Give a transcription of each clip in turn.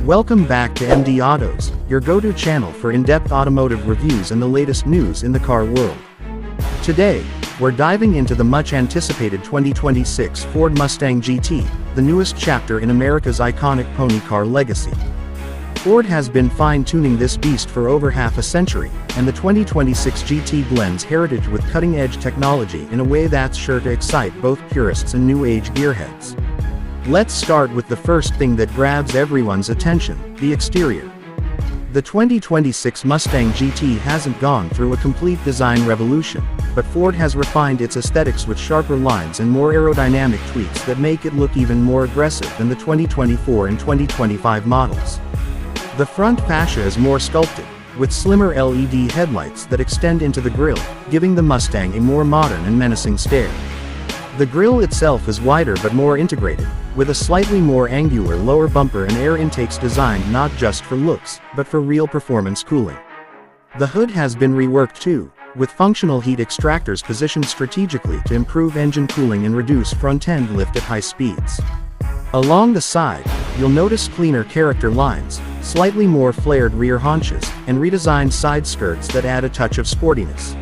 Welcome back to MD Autos, your go-to channel for in-depth automotive reviews and the latest news in the car world. Today, we're diving into the much-anticipated 2026 Ford Mustang GT, the newest chapter in America's iconic pony car legacy. Ford has been fine-tuning this beast for over half a century, and the 2026 GT blends heritage with cutting-edge technology in a way that's sure to excite both purists and new-age gearheads. Let's start with the first thing that grabs everyone's attention, the exterior. The 2026 Mustang GT hasn't gone through a complete design revolution, but Ford has refined its aesthetics with sharper lines and more aerodynamic tweaks that make it look even more aggressive than the 2024 and 2025 models. The front fascia is more sculpted, with slimmer LED headlights that extend into the grille, giving the Mustang a more modern and menacing stare. The grille itself is wider but more integrated, with a slightly more angular lower bumper and air intakes designed not just for looks, but for real performance cooling. The hood has been reworked too, with functional heat extractors positioned strategically to improve engine cooling and reduce front-end lift at high speeds. Along the side, you'll notice cleaner character lines, slightly more flared rear haunches, and redesigned side skirts that add a touch of sportiness.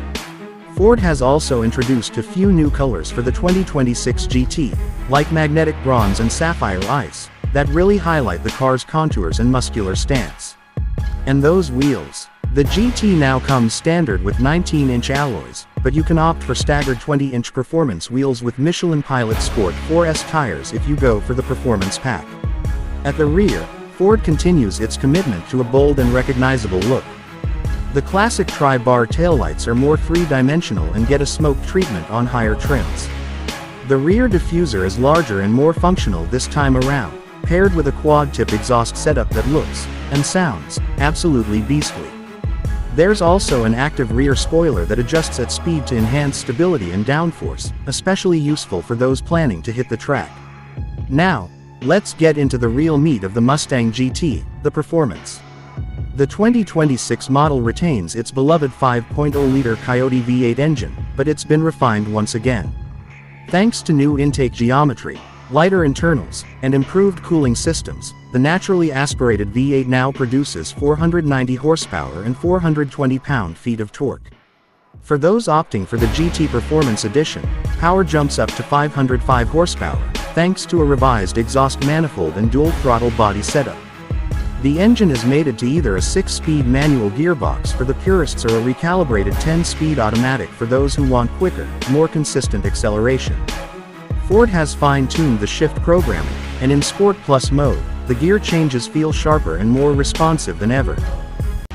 Ford has also introduced a few new colors for the 2026 GT, like magnetic bronze and sapphire ice, that really highlight the car's contours and muscular stance. And those wheels. The GT now comes standard with 19-inch alloys, but you can opt for staggered 20-inch performance wheels with Michelin Pilot Sport 4S tires if you go for the performance pack. At the rear, Ford continues its commitment to a bold and recognizable look. The classic tri-bar taillights are more three-dimensional and get a smoke treatment on higher trims. The rear diffuser is larger and more functional this time around, paired with a quad-tip exhaust setup that looks, and sounds, absolutely beastly. There's also an active rear spoiler that adjusts at speed to enhance stability and downforce, especially useful for those planning to hit the track. Now, let's get into the real meat of the Mustang GT, the performance. The 2026 model retains its beloved 5.0-liter Coyote V8 engine, but it's been refined once again. Thanks to new intake geometry, lighter internals, and improved cooling systems, the naturally aspirated V8 now produces 490 horsepower and 420 pound-feet of torque. For those opting for the GT Performance Edition, power jumps up to 505 horsepower, thanks to a revised exhaust manifold and dual-throttle body setup. The engine is mated to either a 6-speed manual gearbox for the purists or a recalibrated 10-speed automatic for those who want quicker, more consistent acceleration. Ford has fine-tuned the shift programming, and in Sport Plus mode, the gear changes feel sharper and more responsive than ever.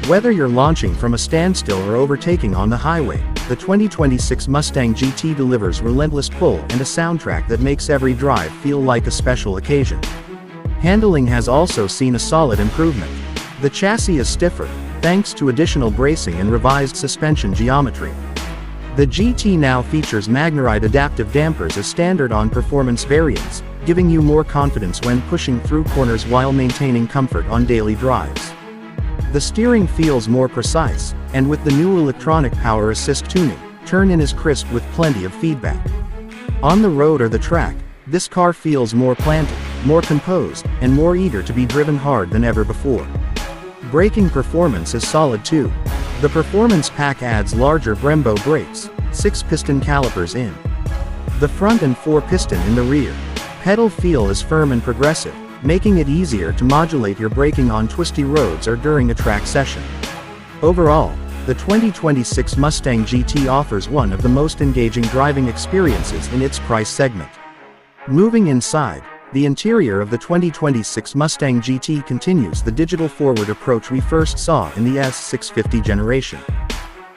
Whether you're launching from a standstill or overtaking on the highway, the 2026 Mustang GT delivers relentless pull and a soundtrack that makes every drive feel like a special occasion. Handling has also seen a solid improvement. The chassis is stiffer, thanks to additional bracing and revised suspension geometry. The GT now features Magnerite adaptive dampers as standard on performance variants, giving you more confidence when pushing through corners while maintaining comfort on daily drives. The steering feels more precise, and with the new electronic power assist tuning, turn-in is crisp with plenty of feedback. On the road or the track, this car feels more planted, more composed, and more eager to be driven hard than ever before. Braking performance is solid too. The Performance Pack adds larger Brembo brakes, 6-piston calipers in the front and 4-piston in the rear. Pedal feel is firm and progressive, making it easier to modulate your braking on twisty roads or during a track session. Overall, the 2026 Mustang GT offers one of the most engaging driving experiences in its price segment. Moving inside, the interior of the 2026 Mustang GT continues the digital-forward approach we first saw in the S650 generation.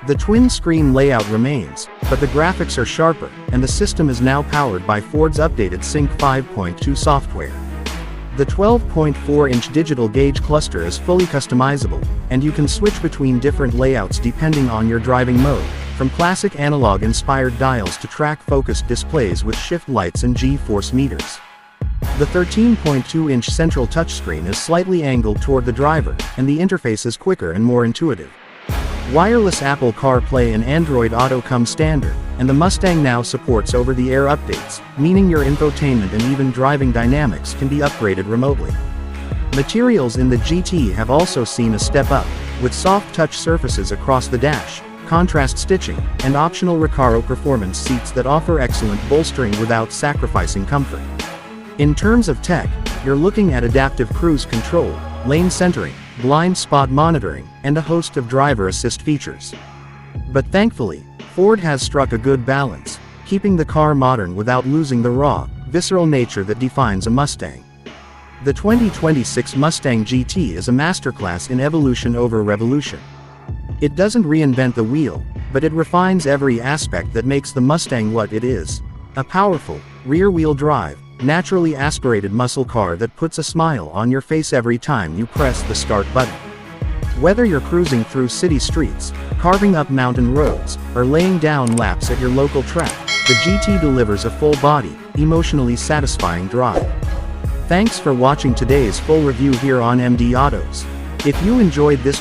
The twin-screen layout remains, but the graphics are sharper, and the system is now powered by Ford's updated Sync 5.2 software. The 12.4-inch digital gauge cluster is fully customizable, and you can switch between different layouts depending on your driving mode, from classic analog-inspired dials to track-focused displays with shift lights and G-force meters. The 13.2-inch central touchscreen is slightly angled toward the driver, and the interface is quicker and more intuitive. Wireless Apple CarPlay and Android Auto come standard, and the Mustang now supports over-the-air updates, meaning your infotainment and even driving dynamics can be upgraded remotely. Materials in the GT have also seen a step up, with soft touch surfaces across the dash, contrast stitching, and optional Recaro performance seats that offer excellent bolstering without sacrificing comfort. In terms of tech, you're looking at adaptive cruise control, lane centering, blind spot monitoring, and a host of driver assist features. But thankfully, Ford has struck a good balance, keeping the car modern without losing the raw, visceral nature that defines a Mustang. The 2026 Mustang GT is a masterclass in evolution over revolution. It doesn't reinvent the wheel, but it refines every aspect that makes the Mustang what it is: a powerful, rear-wheel drive, naturally aspirated muscle car that puts a smile on your face every time you press the start button. Whether you're cruising through city streets, carving up mountain roads, or laying down laps at your local track, the GT delivers a full-body, emotionally satisfying drive. Thanks for watching today's full review here on MD Autos. If you enjoyed this